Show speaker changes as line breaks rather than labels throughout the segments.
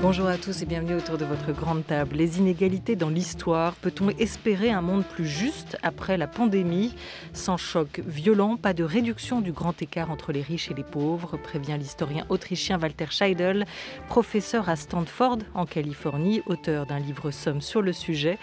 Bonjour à tous et bienvenue autour de votre grande table. Les inégalités dans l'histoire, peut-on espérer un monde plus juste après la pandémie? Sans choc violent, pas de réduction du grand écart entre les riches et les pauvres, prévient l'historien autrichien Walter Scheidel, professeur à Stanford en Californie, auteur d'un livre somme sur le sujet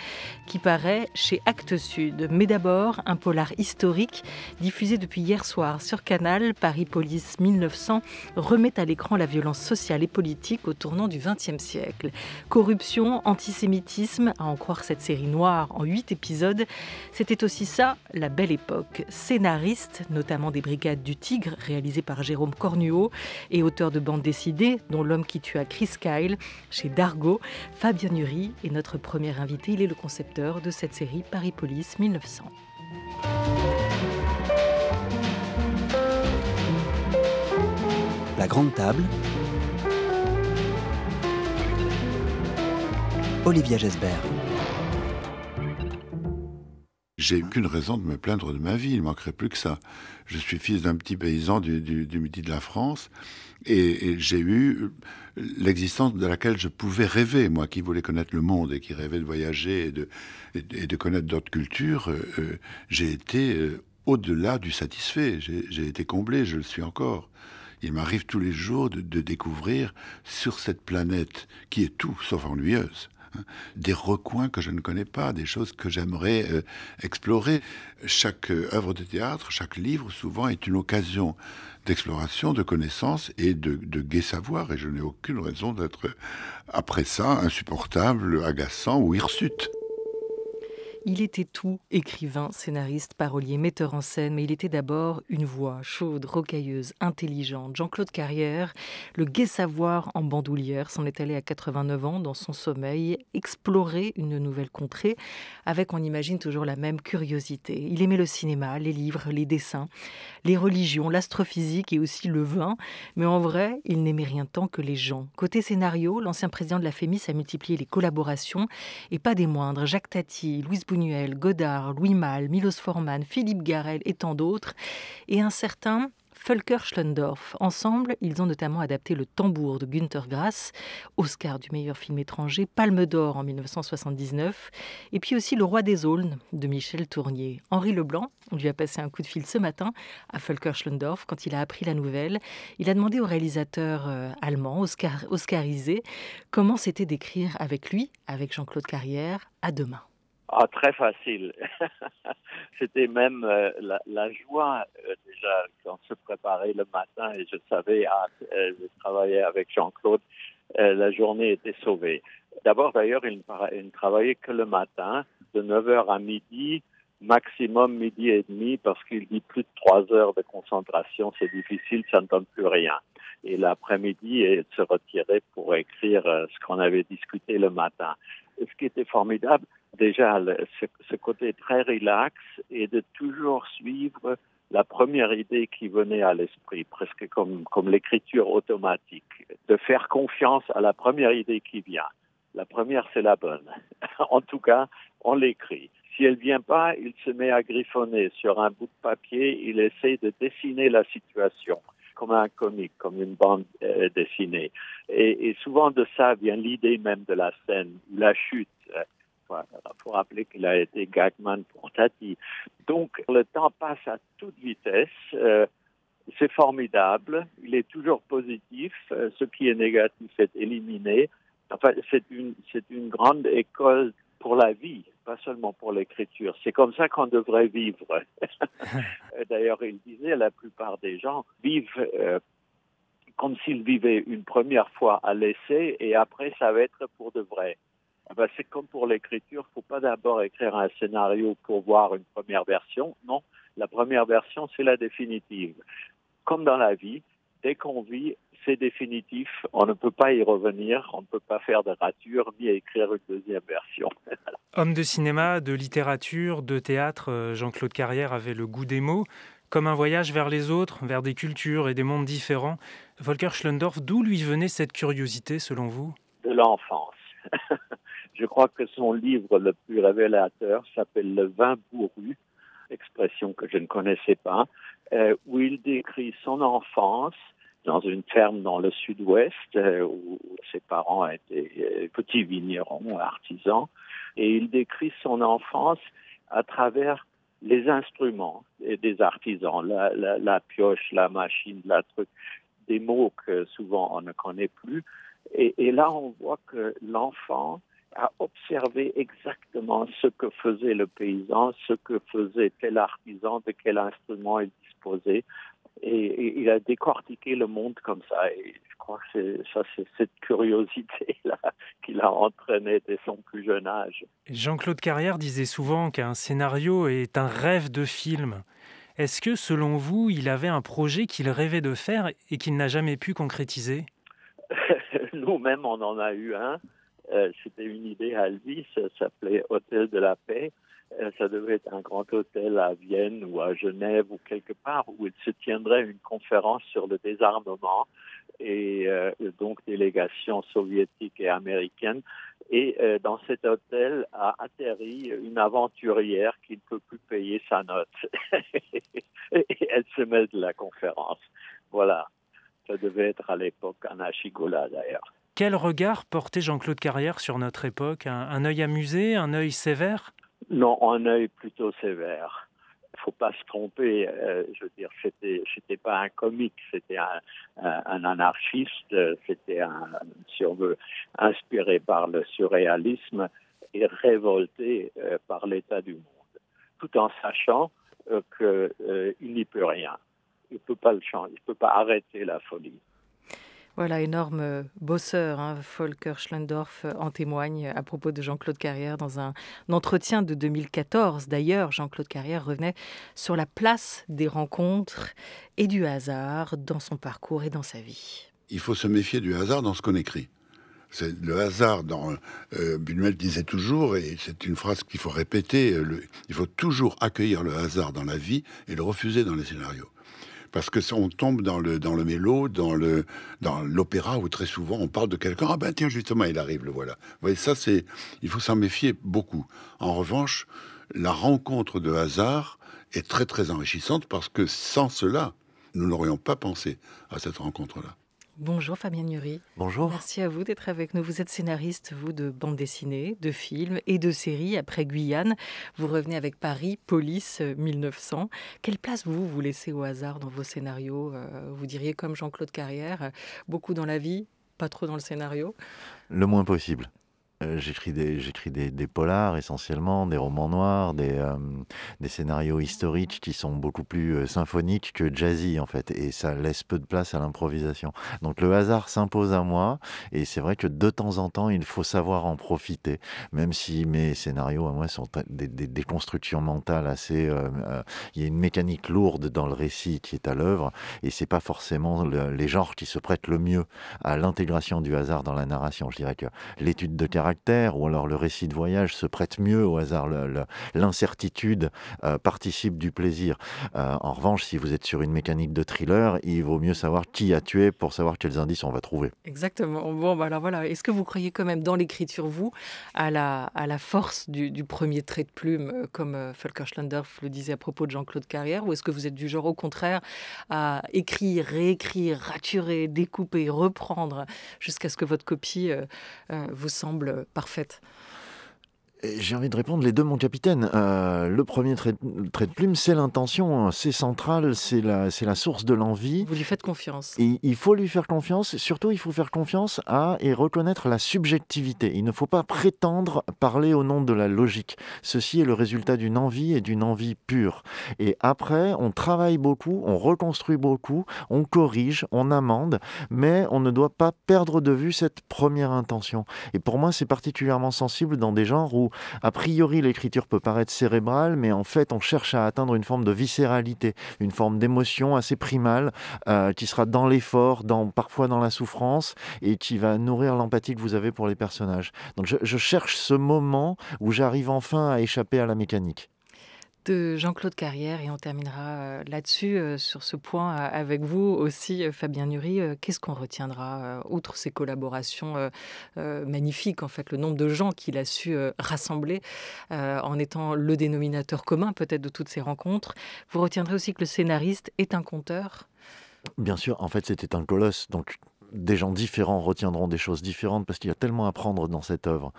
qui paraît chez Actes Sud. Mais d'abord, un polar historique diffusé depuis hier soir sur Canal, Paris Police 1900, remet à l'écran la violence sociale et politique au tournant du XXe siècle. Corruption, antisémitisme, à en croire cette série noire en 8 épisodes, c'était aussi ça, la belle époque. Scénariste, notamment des Brigades du Tigre, réalisé par Jérôme Cornuau, et auteur de bandes dessinées, dont L'homme qui tua Chris Kyle, chez Dargaud, Fabien Nury est notre premier invité. Il est le concepteur de cette série Paris Police 1900.
La grande table. Olivier Gesbert.
J'ai aucune raison de me plaindre de ma vie, il ne manquerait plus que ça. Je suis fils d'un petit paysan du midi de la France et j'ai eu l'existence de laquelle je pouvais rêver, moi qui voulais connaître le monde et qui rêvais de voyager et de connaître d'autres cultures. J'ai été au-delà du satisfait, j'ai été comblé, je le suis encore. Il m'arrive tous les jours de découvrir sur cette planète qui est tout sauf ennuyeuse, des recoins que je ne connais pas, des choses que j'aimerais explorer. Chaque œuvre de théâtre, chaque livre, souvent, est une occasion d'exploration, de connaissance et de gai savoir. Et je n'ai aucune raison d'être, après ça, insupportable, agaçant ou hirsute.
Il était tout, écrivain, scénariste, parolier, metteur en scène, mais il était d'abord une voix chaude, rocailleuse, intelligente. Jean-Claude Carrière, le gai savoir en bandoulière, s'en est allé à 89 ans dans son sommeil, explorer une nouvelle contrée, avec, on imagine, toujours la même curiosité. Il aimait le cinéma, les livres, les dessins, les religions, l'astrophysique et aussi le vin, mais en vrai, il n'aimait rien tant que les gens. Côté scénario, l'ancien président de la FEMIS a multiplié les collaborations, et pas des moindres, Jacques Tati, Louise Buñuel, Godard, Louis Malle, Milos Forman, Philippe Garrel et tant d'autres, et un certain Volker Schlöndorff. Ensemble, ils ont notamment adapté Le Tambour de Günter Grass, Oscar du meilleur film étranger, Palme d'Or en 1979, et puis aussi Le Roi des Aulnes de Michel Tournier. Henri Leblanc, on lui a passé un coup de fil ce matin à Volker Schlöndorff quand il a appris la nouvelle. Il a demandé au réalisateur allemand, oscarisé, comment c'était d'écrire avec lui, avec Jean-Claude Carrière, à deux mains.
Très facile. C'était même la joie déjà quand on se préparait le matin et je savais je travaillais avec Jean-Claude, la journée était sauvée. D'abord d'ailleurs, il ne travaillait que le matin, de 9h à midi, maximum midi et demi, parce qu'il dit plus de 3 heures de concentration, c'est difficile, ça ne donne plus rien. Et l'après-midi, il se retirait pour écrire ce qu'on avait discuté le matin. Et ce qui était formidable, déjà, ce côté très relax et de toujours suivre la première idée qui venait à l'esprit, presque comme l'écriture automatique, de faire confiance à la première idée qui vient. La première, c'est la bonne. En tout cas, on l'écrit. Si elle vient pas, il se met à griffonner sur un bout de papier, il essaie de dessiner la situation comme un comique, comme une bande dessinée. Et souvent de ça vient l'idée même de la scène, la chute. Il faut rappeler qu'il a été gagman pour Tati. Donc, le temps passe à toute vitesse. C'est formidable. Il est toujours positif. Ce qui est négatif est éliminé. Enfin, c'est une grande école pour la vie, pas seulement pour l'écriture. C'est comme ça qu'on devrait vivre. D'ailleurs, il disait, la plupart des gens vivent comme s'ils vivaient une première fois à l'essai et après, ça va être pour de vrai. C'est comme pour l'écriture, il ne faut pas d'abord écrire un scénario pour voir une première version. Non, la première version, c'est la définitive. Comme dans la vie, dès qu'on vit, c'est définitif. On ne peut pas y revenir, on ne peut pas faire de rature ni écrire une deuxième version.
Homme de cinéma, de littérature, de théâtre, Jean-Claude Carrière avait le goût des mots. Comme un voyage vers les autres, vers des cultures et des mondes différents. Volker Schlöndorff, d'où lui venait cette curiosité selon vous ?
De l'enfance. Je crois que son livre le plus révélateur s'appelle « Le vin bourru », expression que je ne connaissais pas, où il décrit son enfance dans une ferme dans le sud-ouest où ses parents étaient petits vignerons, artisans. Et il décrit son enfance à travers les instruments des artisans, la pioche, la machine, des mots que souvent on ne connaît plus. Et là, on voit que l'enfant a observé exactement ce que faisait le paysan, ce que faisait tel artisan, de quel instrument il disposait. Et il a décortiqué le monde comme ça. Et je crois que c'est cette curiosité-là qui l'a entraîné dès son plus jeune âge.
Jean-Claude Carrière disait souvent qu'un scénario est un rêve de film. Est-ce que, selon vous, il avait un projet qu'il rêvait de faire et qu'il n'a jamais pu concrétiser ?
Nous-mêmes, on en a eu un. C'était une idée à lui, ça s'appelait Hôtel de la Paix. Ça devait être un grand hôtel à Vienne ou à Genève ou quelque part où il se tiendrait une conférence sur le désarmement et donc délégation soviétique et américaine. Et dans cet hôtel a atterri une aventurière qui ne peut plus payer sa note. Et elle se met de la conférence. Voilà. Ça devait être à l'époque un Achigola d'ailleurs.
Quel regard portait Jean-Claude Carrière sur notre époque ? Un œil amusé, un œil sévère ?
Non, un œil plutôt sévère. Il ne faut pas se tromper. Je veux dire, c'était pas un comique, c'était un anarchiste. C'était si on veut, inspiré par le surréalisme et révolté par l'état du monde, tout en sachant qu'il n'y peut rien. Il ne peut pas le changer, il ne peut pas arrêter la folie.
Voilà, énorme bosseur, Volker Schlöndorff en témoigne à propos de Jean-Claude Carrière dans un entretien de 2014. D'ailleurs, Jean-Claude Carrière revenait sur la place des rencontres et du hasard dans son parcours et dans sa vie.
Il faut se méfier du hasard dans ce qu'on écrit. C'est le hasard Buñuel disait toujours, et c'est une phrase qu'il faut répéter, il faut toujours accueillir le hasard dans la vie et le refuser dans les scénarios. Parce que on tombe dans le mélo, dans l'opéra où très souvent on parle de quelqu'un. Ah ben tiens, justement, il arrive, le voilà. Vous voyez, ça, il faut s'en méfier beaucoup. En revanche, la rencontre de hasard est très très enrichissante parce que sans cela, nous n'aurions pas pensé à cette rencontre-là.
Bonjour Fabien Nury.
Bonjour.
Merci à vous d'être avec nous. Vous êtes scénariste, vous, de bande dessinée, de films et de séries. Après Guyane, vous revenez avec Paris, Police 1900. Quelle place vous laissez au hasard dans vos scénarios ? Vous diriez comme Jean-Claude Carrière, beaucoup dans la vie, pas trop dans le scénario ?
Le moins possible. J'écris des polars essentiellement, des romans noirs, des scénarios historiques qui sont beaucoup plus symphoniques que jazzy en fait, et ça laisse peu de place à l'improvisation. Donc le hasard s'impose à moi, et c'est vrai que de temps en temps il faut savoir en profiter, même si mes scénarios à moi sont des constructions mentales assez... il y a une mécanique lourde dans le récit qui est à l'œuvre, et c'est pas forcément les genres qui se prêtent le mieux à l'intégration du hasard dans la narration. Je dirais que l'étude de caractère ou alors le récit de voyage se prête mieux au hasard. L'incertitude participe du plaisir. En revanche, si vous êtes sur une mécanique de thriller, il vaut mieux savoir qui a tué pour savoir quels indices on va trouver.
Exactement. Bon, alors voilà. Est-ce que vous croyez quand même dans l'écriture, vous, à la force du premier trait de plume, comme Volker Schlöndorff le disait à propos de Jean-Claude Carrière, ou est-ce que vous êtes du genre, au contraire, à écrire, réécrire, raturer, découper, reprendre, jusqu'à ce que votre copie vous semble parfaite?
J'ai envie de répondre les deux, mon capitaine. Le premier trait de plume, c'est l'intention, c'est central, c'est la source de l'envie.
Vous lui faites confiance.
Et il faut lui faire confiance, surtout il faut faire confiance et reconnaître la subjectivité. Il ne faut pas prétendre parler au nom de la logique. Ceci est le résultat d'une envie et d'une envie pure. Et après, on travaille beaucoup, on reconstruit beaucoup, on corrige, on amende, mais on ne doit pas perdre de vue cette première intention. Et pour moi, c'est particulièrement sensible dans des genres où a priori l'écriture peut paraître cérébrale, mais en fait on cherche à atteindre une forme de viscéralité, une forme d'émotion assez primale qui sera dans l'effort, parfois dans la souffrance, et qui va nourrir l'empathie que vous avez pour les personnages. Donc je cherche ce moment où j'arrive enfin à échapper à la mécanique.
De Jean-Claude Carrière, et on terminera là-dessus, sur ce point avec vous aussi, Fabien Nury. Qu'est-ce qu'on retiendra, outre ces collaborations magnifiques, en fait, le nombre de gens qu'il a su rassembler en étant le dénominateur commun peut-être de toutes ces rencontres. Vous retiendrez aussi que le scénariste est un conteur.
Bien sûr, en fait, c'était un colosse, donc des gens différents retiendront des choses différentes parce qu'il y a tellement à prendre dans cette œuvre.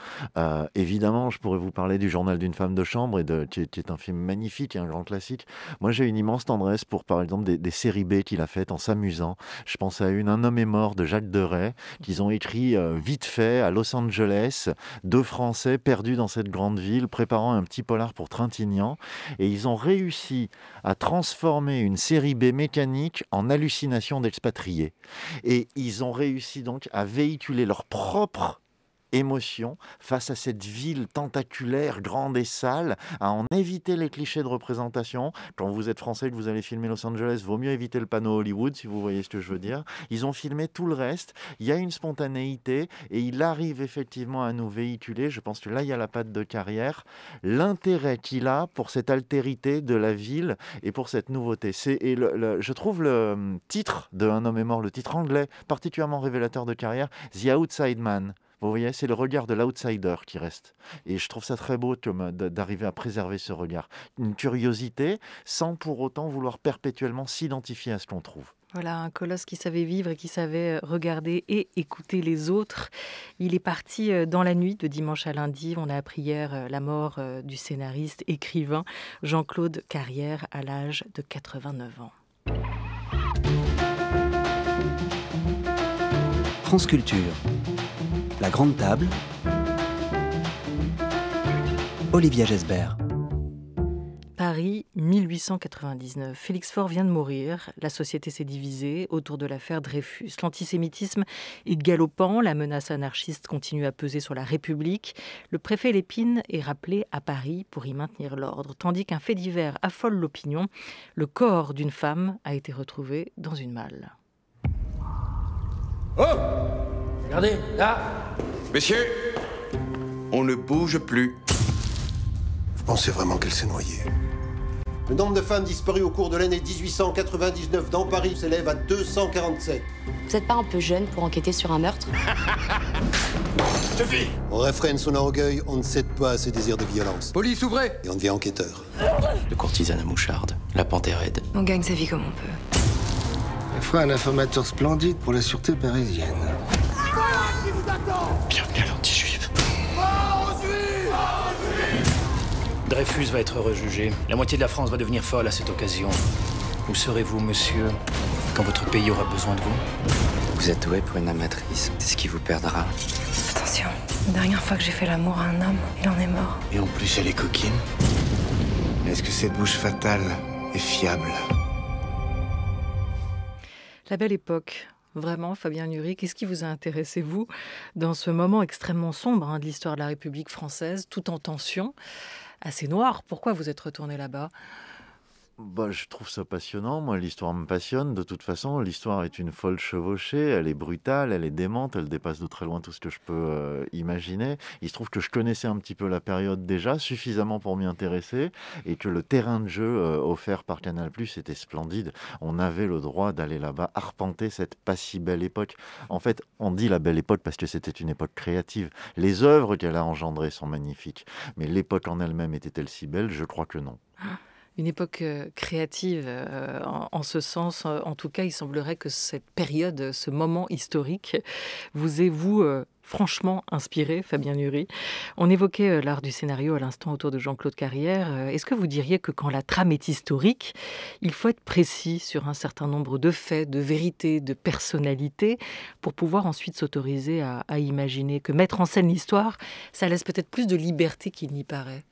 Évidemment, je pourrais vous parler du Journal d'une femme de chambre, qui est un film magnifique et un grand classique. Moi, j'ai une immense tendresse pour, par exemple, des séries B qu'il a faites en s'amusant. Je pense à Un homme est mort de Jacques Deray, qu'ils ont écrit vite fait à Los Angeles, 2 Français perdus dans cette grande ville, préparant un petit polar pour Trintignant. Et ils ont réussi à transformer une série B mécanique en hallucination d'expatriés. Et ils ont réussi donc à véhiculer leur propre émotion face à cette ville tentaculaire, grande et sale, à en éviter les clichés de représentation. Quand vous êtes français et que vous allez filmer Los Angeles, vaut mieux éviter le panneau Hollywood, si vous voyez ce que je veux dire. Ils ont filmé tout le reste, il y a une spontanéité et il arrive effectivement à nous véhiculer, je pense que là il y a la patte de Carrière, l'intérêt qu'il a pour cette altérité de la ville et pour cette nouveauté. Je trouve le titre de Un homme est mort, le titre anglais, particulièrement révélateur de Carrière, The Outside Man. Vous voyez, c'est le regard de l'outsider qui reste. Et je trouve ça très beau d'arriver à préserver ce regard. Une curiosité sans pour autant vouloir perpétuellement s'identifier à ce qu'on trouve.
Voilà, un colosse qui savait vivre et qui savait regarder et écouter les autres. Il est parti dans la nuit de dimanche à lundi. On a appris hier la mort du scénariste, écrivain Jean-Claude Carrière à l'âge de 89 ans.
France Culture. La Grande Table. Olivia Gesbert.
Paris, 1899. Félix Faure vient de mourir. La société s'est divisée autour de l'affaire Dreyfus. L'antisémitisme est galopant. La menace anarchiste continue à peser sur la République. Le préfet Lépine est rappelé à Paris pour y maintenir l'ordre. Tandis qu'un fait divers affole l'opinion, le corps d'une femme a été retrouvé dans une malle.
Oh! Regardez, là! Messieurs, on ne bouge plus.
Vous pensez vraiment qu'elle s'est noyée? Le nombre de femmes disparues au cours de l'année 1899 dans Paris s'élève à 247.
Vous n'êtes pas un peu jeune pour enquêter sur un meurtre?
Suffit!
On réfrène son orgueil, on ne cède pas à ses désirs de violence.
Police, ouvrez!
Et on devient enquêteur.
Le courtisane à moucharde, la panthère raide.
On gagne sa vie comme on peut.
Elle fera un informateur splendide pour la sûreté parisienne.
Bienvenue à l'anti-juif. Dreyfus va être rejugé. La moitié de la France va devenir folle à cette occasion. Où serez-vous, monsieur, quand votre pays aura besoin de vous?
Vous êtes doué pour une amatrice. C'est ce qui vous perdra.
Attention, la dernière fois que j'ai fait l'amour à un homme, il en est mort.
Et en plus, elle est coquine. Est-ce que cette bouche fatale est fiable?
La belle époque. Vraiment, Fabien Nury, qu'est-ce qui vous a intéressé, vous, dans ce moment extrêmement sombre de l'histoire de la République française, tout en tension, assez noir? Pourquoi vous êtes retourné là-bas?
Je trouve ça passionnant. Moi, l'histoire me passionne. De toute façon, l'histoire est une folle chevauchée. Elle est brutale, elle est démente, elle dépasse de très loin tout ce que je peux imaginer. Il se trouve que je connaissais un petit peu la période déjà, suffisamment pour m'y intéresser, et que le terrain de jeu offert par Canal+ était splendide. On avait le droit d'aller là-bas, arpenter cette pas si belle époque. En fait, on dit la belle époque parce que c'était une époque créative. Les œuvres qu'elle a engendrées sont magnifiques. Mais l'époque en elle-même était-elle si belle? Je crois que non.
Une époque créative, en ce sens, en tout cas, il semblerait que cette période, ce moment historique, vous ait, vous, franchement inspiré, Fabien Nury. On évoquait l'art du scénario à l'instant autour de Jean-Claude Carrière. Est-ce que vous diriez que quand la trame est historique, il faut être précis sur un certain nombre de faits, de vérités, de personnalités, pour pouvoir ensuite s'autoriser à imaginer que mettre en scène l'histoire, ça laisse peut-être plus de liberté qu'il n'y paraît?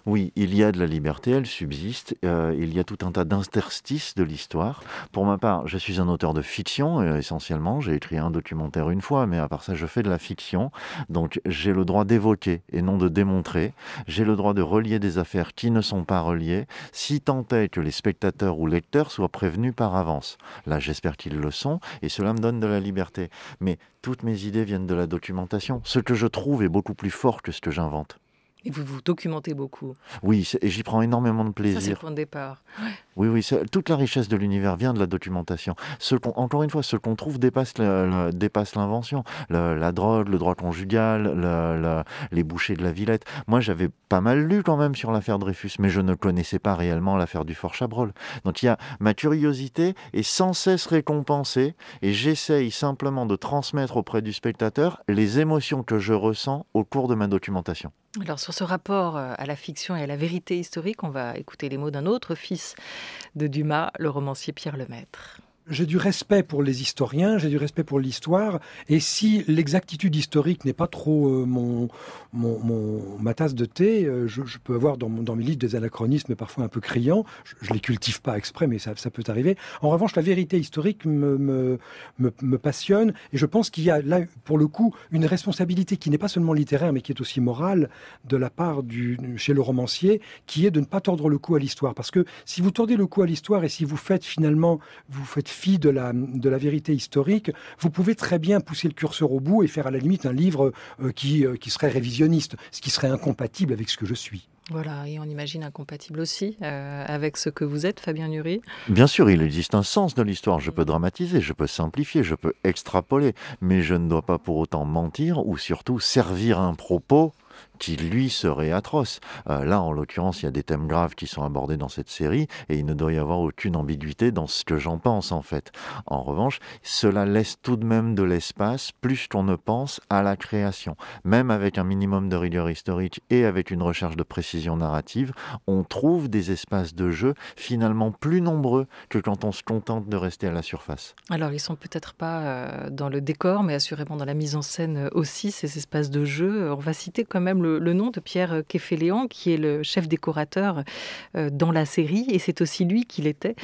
Oui, il y a de la liberté, elle subsiste. Il y a tout un tas d'interstices de l'histoire. Pour ma part, je suis un auteur de fiction, essentiellement. J'ai écrit un documentaire une fois, mais à part ça, je fais de la fiction. Donc, j'ai le droit d'évoquer et non de démontrer. J'ai le droit de relier des affaires qui ne sont pas reliées, si tant est que les spectateurs ou lecteurs soient prévenus par avance. Là, j'espère qu'ils le sont, et cela me donne de la liberté. Mais toutes mes idées viennent de la documentation. Ce que je trouve est beaucoup plus fort que ce que j'invente.
Et vous vous documentez beaucoup.
Oui, et j'y prends énormément de
Ça, c'est le
plaisir.
point de départ. Ouais.
Oui, toute la richesse de l'univers vient de la documentation. Encore une fois, ce qu'on trouve dépasse l'invention. La drogue, le droit conjugal, les bouchers de la Villette. Moi, j'avais pas mal lu quand même sur l'affaire Dreyfus, mais je ne connaissais pas réellement l'affaire du Fort Chabrol. Donc ma curiosité est sans cesse récompensée et j'essaye simplement de transmettre auprès du spectateur les émotions que je ressens au cours de ma documentation.
Alors sur ce rapport à la fiction et à la vérité historique, on va écouter les mots d'un autre fils de Dumas, le romancier Pierre Lemaitre.
J'ai du respect pour les historiens, j'ai du respect pour l'histoire, et si l'exactitude historique n'est pas trop ma tasse de thé, je peux avoir dans mes livres des anachronismes parfois un peu criants. Je les cultive pas exprès, mais ça peut arriver. En revanche, la vérité historique me passionne, et je pense qu'il y a là, pour le coup, une responsabilité qui n'est pas seulement littéraire, mais qui est aussi morale de la part chez le romancier, qui est de ne pas tordre le cou à l'histoire. Parce que si vous tordez le cou à l'histoire et si vous faites fi de la vérité historique, vous pouvez très bien pousser le curseur au bout et faire à la limite un livre qui serait révisionniste, ce qui serait incompatible avec ce que je suis.
Voilà, et on imagine incompatible aussi avec ce que vous êtes, Fabien Nury.
Bien sûr, il existe un sens de l'histoire. Je peux dramatiser, je peux simplifier, je peux extrapoler, mais je ne dois pas pour autant mentir ou surtout servir un propos qui, lui, serait atroce. Là, en l'occurrence, il y a des thèmes graves qui sont abordés dans cette série et il ne doit y avoir aucune ambiguïté dans ce que j'en pense, en fait. En revanche, cela laisse tout de même de l'espace, plus qu'on ne pense, à la création. Même avec un minimum de rigueur historique et avec une recherche de précision narrative, on trouve des espaces de jeu finalement plus nombreux que quand on se contente de rester à la surface.
Alors, ils sont peut-être pas dans le décor, mais assurément dans la mise en scène aussi, ces espaces de jeu. On va citer quand même le nom de Pierre Kéféléan, qui est le chef décorateur dans la série, et c'est aussi lui qui l'était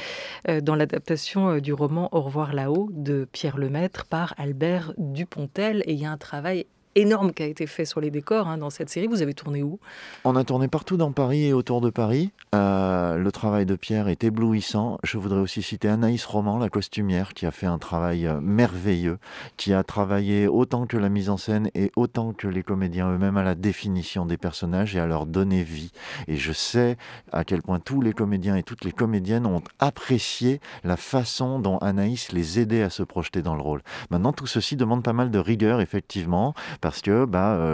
dans l'adaptation du roman Au revoir là-haut de Pierre Lemaitre par Albert Dupontel. Et il y a un travail énorme qui a été fait sur les décors dans cette série. Vous avez tourné où ?
On a tourné partout dans Paris et autour de Paris. Le travail de Pierre est éblouissant. Je voudrais aussi citer Anaïs Roman, la costumière, qui a fait un travail merveilleux, qui a travaillé autant que la mise en scène et autant que les comédiens eux-mêmes à la définition des personnages et à leur donner vie. Et je sais à quel point tous les comédiens et toutes les comédiennes ont apprécié la façon dont Anaïs les aidait à se projeter dans le rôle. Maintenant, tout ceci demande pas mal de rigueur, effectivement, parce que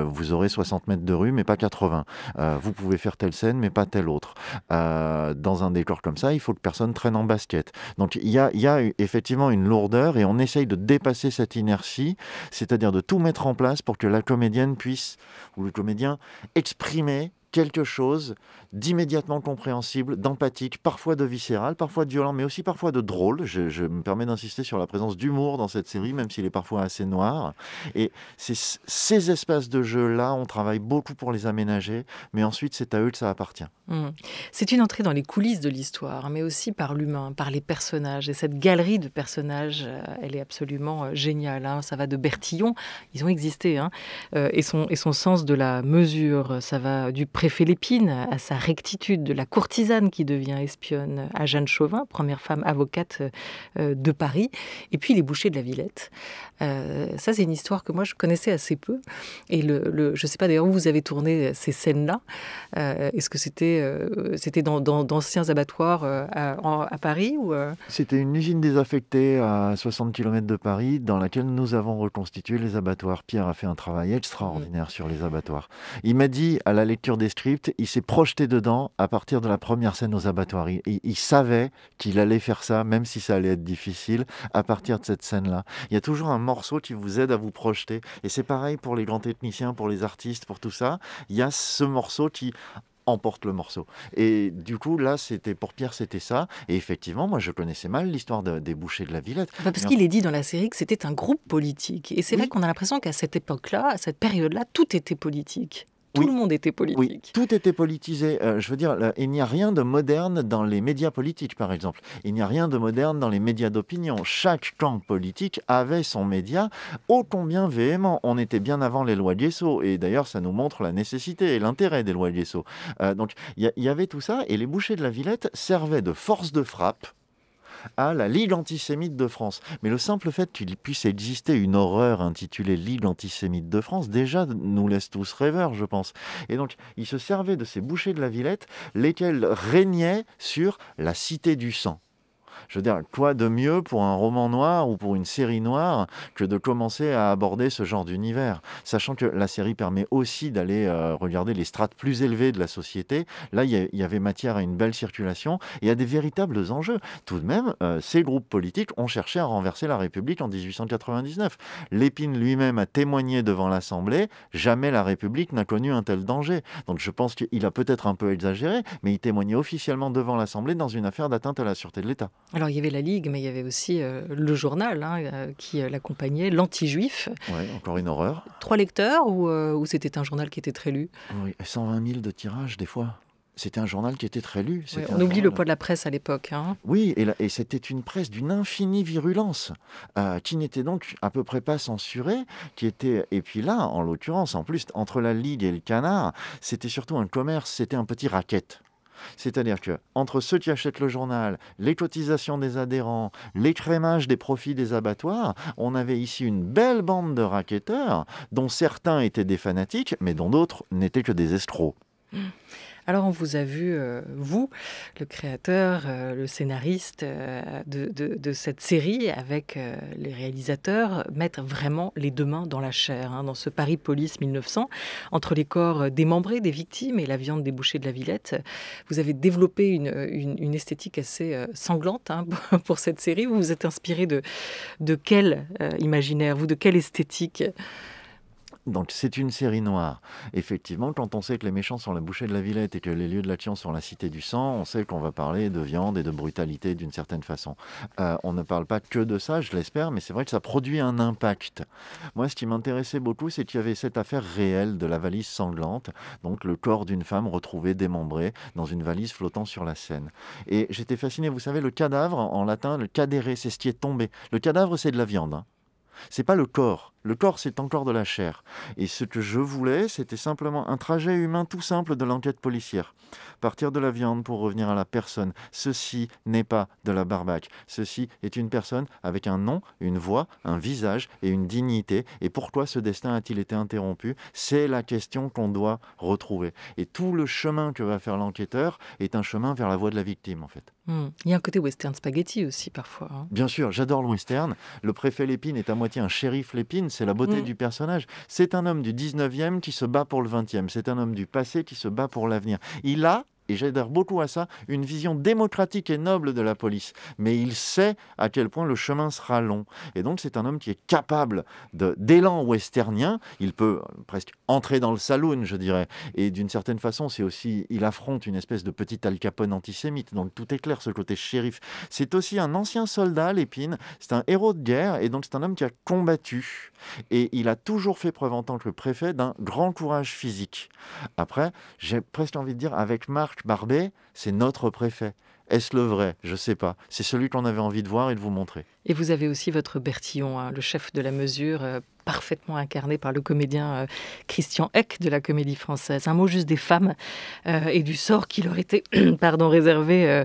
vous aurez 60 mètres de rue, mais pas 80. Vous pouvez faire telle scène, mais pas telle autre. Dans un décor comme ça, il faut que personne traîne en basket. Donc il y a effectivement une lourdeur et on essaye de dépasser cette inertie, c'est-à-dire de tout mettre en place pour que la comédienne puisse, ou le comédien, exprimer quelque chose d'immédiatement compréhensible, d'empathique, parfois de viscéral, parfois de violent, mais aussi parfois de drôle. Je me permets d'insister sur la présence d'humour dans cette série, même s'il est parfois assez noir. Et ces espaces de jeu-là, on travaille beaucoup pour les aménager, mais ensuite c'est à eux que ça appartient.
C'est une entrée dans les coulisses de l'histoire, mais aussi par l'humain, par les personnages. Et cette galerie de personnages, elle est absolument géniale. Ça va de Bertillon, ils ont existé, et son sens de la mesure. Ça va du préfet Lépine à sa rectitude, de la courtisane qui devient espionne à Jeanne Chauvin, première femme avocate de Paris, et puis les bouchers de la Villette. Ça, c'est une histoire que moi, je connaissais assez peu. Et je ne sais pas d'ailleurs où vous avez tourné ces scènes-là. Est-ce que c'était dans d'anciens abattoirs à Paris ou
C'était une usine désaffectée à 60 km de Paris dans laquelle nous avons reconstitué les abattoirs. Pierre a fait un travail extraordinaire sur les abattoirs. Il m'a dit, à la lecture des scripts, il s'est projeté dedans à partir de la première scène aux abattoirs. Il savait qu'il allait faire ça, même si ça allait être difficile, à partir de cette scène-là. Il y a toujours un morceau qui vous aide à vous projeter. Et c'est pareil pour les grands techniciens, pour les artistes, pour tout ça. Il y a ce morceau qui emporte le morceau. Et du coup, là, pour Pierre, c'était ça. Et effectivement, moi, je connaissais mal l'histoire des bouchers de la Villette.
Parce qu'il est dit dans la série que c'était un groupe politique. Et c'est vrai qu'on a l'impression qu'à cette époque-là, à cette période-là, tout était politique. Tout le monde était politique.
Oui, tout était politisé. Je veux dire, il n'y a rien de moderne dans les médias politiques, par exemple. Il n'y a rien de moderne dans les médias d'opinion. Chaque camp politique avait son média, ô combien véhément. On était bien avant les lois Guesso. Et d'ailleurs, ça nous montre la nécessité et l'intérêt des lois Guesso. Donc, il y avait tout ça. Et les bouchers de la Villette servaient de force de frappe à la Ligue antisémite de France. Mais le simple fait qu'il puisse exister une horreur intitulée Ligue antisémite de France, déjà nous laisse tous rêveurs, je pense. Et donc, il se servait de ces bouchers de la Villette, lesquels régnaient sur la cité du sang. Je veux dire, quoi de mieux pour un roman noir ou pour une série noire que de commencer à aborder ce genre d'univers, sachant que la série permet aussi d'aller regarder les strates plus élevées de la société. Là, il y avait matière à une belle circulation et à des véritables enjeux. Tout de même, ces groupes politiques ont cherché à renverser la République en 1899. Lépine lui-même a témoigné devant l'Assemblée, jamais la République n'a connu un tel danger. Donc je pense qu'il a peut-être un peu exagéré, mais il témoignait officiellement devant l'Assemblée dans une affaire d'atteinte à la sûreté de l'État.
Alors, il y avait la Ligue, mais il y avait aussi le journal qui l'accompagnait, l'anti-juif.
Oui, encore une horreur.
3 lecteurs ou c'était un journal qui était très lu?
Oui, 120 000 de tirage des fois. C'était un journal qui était très lu.
Ouais, on oublie le poids de la presse à l'époque.
Oui, et c'était une presse d'une infinie virulence, qui n'était donc à peu près pas censurée, et puis là, en l'occurrence, en plus, entre la Ligue et le Canard, c'était surtout un commerce, c'était un petit racket. C'est-à-dire que entre ceux qui achètent le journal, les cotisations des adhérents, l'écrémage des profits des abattoirs, on avait ici une belle bande de racketteurs, dont certains étaient des fanatiques, mais dont d'autres n'étaient que des escrocs.
Alors on vous a vu, vous, le créateur, le scénariste de cette série, avec les réalisateurs, mettre vraiment les deux mains dans la chair, dans ce Paris Police 1900, entre les corps démembrés des victimes et la viande des bouchers de la Villette. Vous avez développé une esthétique assez sanglante pour cette série. Vous vous êtes inspiré de quel imaginaire, vous, de quelle esthétique ?
Donc c'est une série noire. Effectivement, quand on sait que les méchants sont la bouchée de la Villette et que les lieux de l'action sont la cité du sang, on sait qu'on va parler de viande et de brutalité d'une certaine façon. On ne parle pas que de ça, je l'espère, mais c'est vrai que ça produit un impact. Moi, ce qui m'intéressait beaucoup, c'est qu'il y avait cette affaire réelle de la valise sanglante, donc le corps d'une femme retrouvé démembré dans une valise flottant sur la Seine. Et j'étais fasciné, vous savez, le cadavre, en latin, le cadere, c'est ce qui est tombé. Le cadavre, c'est de la viande. C'est pas le corps. Le corps, c'est encore de la chair. Et ce que je voulais, c'était simplement un trajet humain tout simple de l'enquête policière. Partir de la viande pour revenir à la personne. Ceci n'est pas de la barbaque. Ceci est une personne avec un nom, une voix, un visage et une dignité. Et pourquoi ce destin a-t-il été interrompu ? C'est la question qu'on doit retrouver. Et tout le chemin que va faire l'enquêteur est un chemin vers la voie de la victime, en fait.
Il y a un côté western spaghetti aussi, parfois.
Bien sûr, j'adore le western. Le préfet Lépine est à moitié un shérif Lépine. C'est la beauté du personnage. C'est un homme du 19e qui se bat pour le 20e. C'est un homme du passé qui se bat pour l'avenir. Il a, et j'adhère beaucoup à ça, une vision démocratique et noble de la police. Mais il sait à quel point le chemin sera long. Et donc c'est un homme qui est capable d'élan westernien. Il peut presque entrer dans le saloon, je dirais. Et d'une certaine façon, c'est aussi, il affronte une espèce de petit Al Capone antisémite. Donc tout est clair, ce côté shérif. C'est aussi un ancien soldat, Lépine. C'est un héros de guerre. Et donc c'est un homme qui a combattu. Et il a toujours fait preuve en tant que préfet d'un grand courage physique. Après, j'ai presque envie de dire, avec Marc Barbet, c'est notre préfet. Est-ce le vrai ? Je ne sais pas. C'est celui qu'on avait envie de voir et de vous montrer.
Et vous avez aussi votre Bertillon, le chef de la mesure, parfaitement incarné par le comédien Christian Eck de la Comédie Française. Un mot juste des femmes et du sort qui leur était réservé,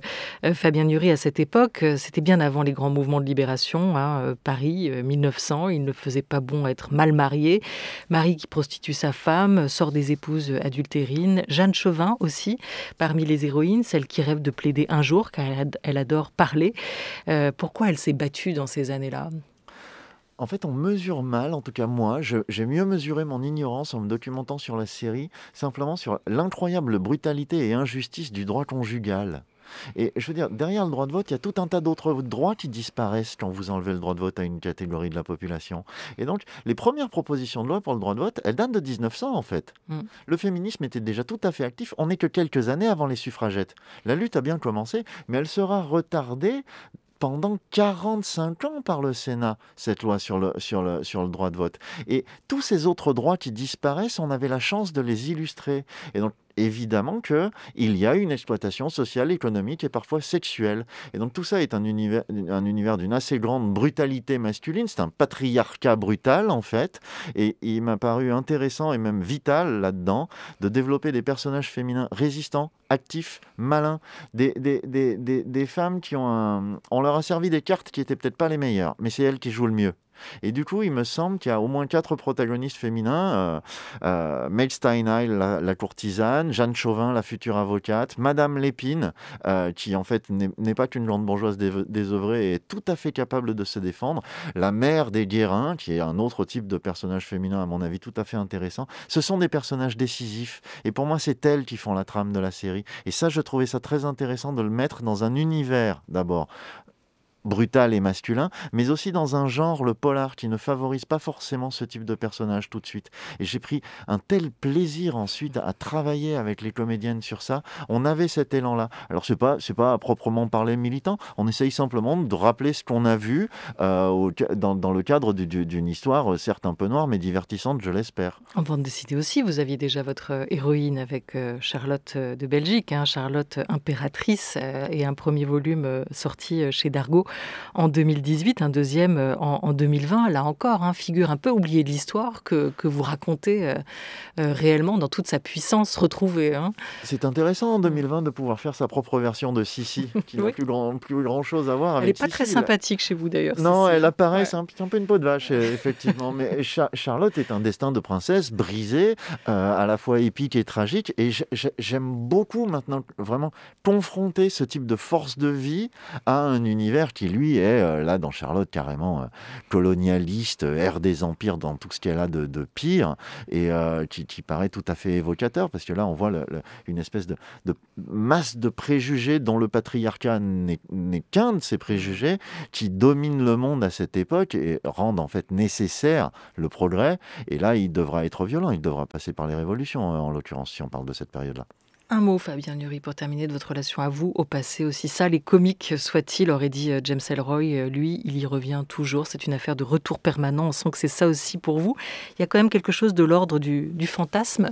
Fabien Nury, à cette époque. C'était bien avant les grands mouvements de libération, Paris 1900. Il ne faisait pas bon être mal marié. Marie qui prostitue sa femme, sort des épouses adultérines. Jeanne Chauvin aussi, parmi les héroïnes, celle qui rêve de plaider un jour, car elle adore parler. Pourquoi elle s'est battue dans ces années-là ?
En fait, on mesure mal, en tout cas moi, j'ai mieux mesuré mon ignorance en me documentant sur la série, simplement sur l'incroyable brutalité et injustice du droit conjugal. Et je veux dire, derrière le droit de vote, il y a tout un tas d'autres droits qui disparaissent quand vous enlevez le droit de vote à une catégorie de la population. Et donc, les premières propositions de loi pour le droit de vote, elles datent de 1900 en fait. Le féminisme était déjà tout à fait actif, on n'est que quelques années avant les suffragettes. La lutte a bien commencé, mais elle sera retardée pendant 45 ans par le Sénat, cette loi sur le droit de vote. Et tous ces autres droits qui disparaissent, on avait la chance de les illustrer. Et donc, évidemment qu'il y a une exploitation sociale, économique et parfois sexuelle. Et donc tout ça est un univers d'une assez grande brutalité masculine, c'est un patriarcat brutal en fait, et il m'a paru intéressant et même vital là-dedans de développer des personnages féminins résistants, actifs, malins, des femmes qui on leur a servi des cartes qui étaient peut-être pas les meilleures, mais c'est elles qui jouent le mieux. Et du coup, il me semble qu'il y a au moins 4 protagonistes féminins. Maï Steinheil, la courtisane, Jeanne Chauvin, la future avocate, Madame Lépine, qui en fait n'est pas qu'une grande bourgeoise désœuvrée et est tout à fait capable de se défendre, la mère des Guérins, qui est un autre type de personnage féminin à mon avis tout à fait intéressant. Ce sont des personnages décisifs et pour moi, c'est elles qui font la trame de la série. Et ça, je trouvais ça très intéressant de le mettre dans un univers d'abord brutal et masculin, mais aussi dans un genre, le polar, qui ne favorise pas forcément ce type de personnage tout de suite. Et j'ai pris un tel plaisir ensuite à travailler avec les comédiennes sur ça. On avait cet élan-là. Alors c'est pas à proprement parler militant, on essaye simplement de rappeler ce qu'on a vu dans le cadre d'une histoire, certes un peu noire, mais divertissante, je l'espère.
En bande dessinée aussi, vous aviez déjà votre héroïne avec Charlotte de Belgique, Charlotte impératrice, et un premier volume sorti chez Dargaud en 2018, un deuxième en 2020. Là encore, figure un peu oubliée de l'histoire que vous racontez réellement dans toute sa puissance retrouvée.
C'est intéressant en 2020 de pouvoir faire sa propre version de Sissi, qui n'a plus grand chose à voir avec Sissi.
Elle n'est pas très sympathique chez vous d'ailleurs.
Non,
Sissi.
Elle apparaît, c'est un peu une peau de vache, effectivement. Mais Charlotte est un destin de princesse brisé, à la fois épique et tragique. Et j'aime beaucoup maintenant vraiment confronter ce type de force de vie à un univers qui, lui, est, là, dans Charlotte, carrément colonialiste, ère des empires, dans tout ce qu'elle a de pire, et qui paraît tout à fait évocateur, parce que là, on voit une espèce de masse de préjugés dont le patriarcat n'est qu'un de ces préjugés, qui dominent le monde à cette époque et rendent en fait nécessaire le progrès. Et là, il devra être violent, il devra passer par les révolutions, en l'occurrence, si on parle de cette période-là.
Un mot, Fabien Nury, pour terminer, de votre relation à vous, au passé aussi. Ça, les comiques soit-il, aurait dit James Ellroy. Lui, il y revient toujours. C'est une affaire de retour permanent. On sent que c'est ça aussi pour vous. Il y a quand même quelque chose de l'ordre du fantasme,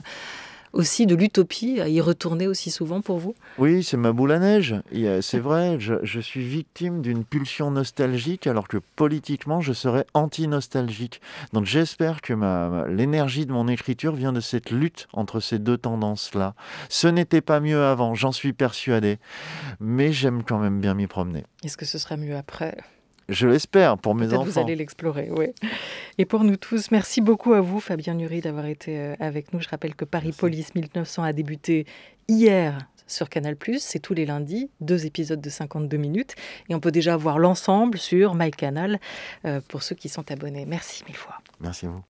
aussi de l'utopie, à y retourner aussi souvent pour vous?
Oui, c'est ma boule à neige. C'est vrai, je suis victime d'une pulsion nostalgique, alors que politiquement, je serais anti-nostalgique. Donc j'espère que l'énergie de mon écriture vient de cette lutte entre ces deux tendances-là. Ce n'était pas mieux avant, j'en suis persuadé. Mais j'aime quand même bien m'y promener.
Est-ce que ce sera mieux après ?
Je l'espère pour mes enfants.
Peut-être vous allez l'explorer, oui. Et pour nous tous, merci beaucoup à vous, Fabien Nury, d'avoir été avec nous. Je rappelle que Paris Police 1900 a débuté hier sur Canal+. C'est tous les lundis, 2 épisodes de 52 minutes. Et on peut déjà voir l'ensemble sur MyCanal pour ceux qui sont abonnés. Merci 1000 fois.
Merci à vous.